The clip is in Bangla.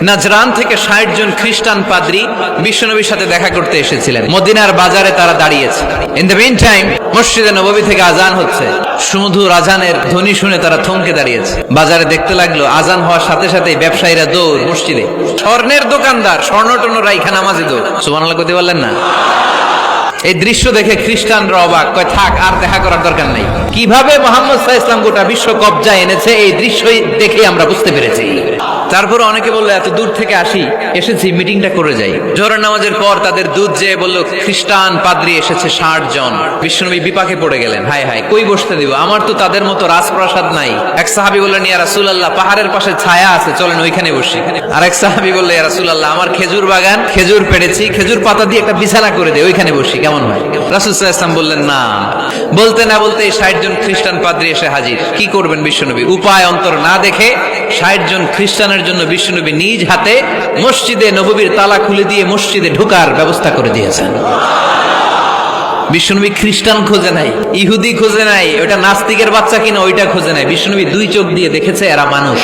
নাজরান থেকে ৬০ জন খ্রিস্টান পাদ্রী বিশ্বনবীর সাথে দেখা করতে এসেছিলেন। মদিনার বাজারে তারা দাঁড়িয়েছে। ইন দ্য মিন টাইম মসজিদে নববী থেকে আজান হচ্ছে। সুমধুর আজানের ধ্বনি শুনে তারা থমকে দাঁড়িয়েছে। বাজারে দেখতে লাগলো আজান হওয়ার সাথে সাথে ব্যবসায়ীরা দৌড় মসজিদে। স্বর্ণের দোকানদার স্বর্ণটর্ণ রাইখা নামাজে দৌড়। সুবহানাল্লাহ কইতে পারলেন না? এই দৃশ্য দেখে খ্রিস্টানরা অবাক, কয় থাক আর দেখা করার দরকার নাই। কিভাবে মুহাম্মদ সাল্লাল্লাহু আলাইহি ওয়াসাল্লাম গোটা বিশ্ব কবজায় এনেছে এই দৃশ্যই দেখে আমরা বুঝতে পেরেছি। তারপর অনেকে বললো এত দূর থেকে এসেছি মিটিংটা করে যাই। জোহরের নামাজের পর তাদের দুধ যেয়ে বললো খ্রিস্টান পাদ্রী এসেছে ৬০ জন। বিশ্বনবী বিপাকে পড়ে গেলেন, হায় হায় কই বসতে দিব, আমার তো তাদের মতো রাজপ্রাসাদ নাই। এক সাহাবী বললেন, ইয়া রাসূলুল্লাহ পাহাড়ের পাশে ছায়া আছে, চলেন ওইখানে বসি। আর এক সাহাবী বললেন, ইয়া রাসূলুল্লাহ আমার খেজুর বাগান, খেজুর পেড়েছি, খেজুর পাতা দিয়ে একটা বিছানা করে দে, ওইখানে বসি, কেমন হয়? রাসূল সাল্লাল্লাহু আলাইহি ওয়াসাল্লাম বললেন না। বলতে না বলতে ৬০ জন খ্রিস্টান পাদ্রী এসে হাজির। কি করবেন বিশ্বনবী? উপায় অন্তর না দেখে ৬০ জন খ্রিস্টানের জন্য বিশ্বনবী নিজ হাতে মসজিদে নববীর তালা খুলে দিয়ে মসজিদে ঢোকার ব্যবস্থা করে দিয়েছেন। বিশ্বনবী খ্রিস্টান খোঁজে নাই, ইহুদি খোঁজে নাই, ওটা নাস্তিকের বাচ্চা কিনা ওইটা খোঁজে নাই। বিশ্বনবী দুই চোখ দিয়ে দেখেছে এরা মানুষ।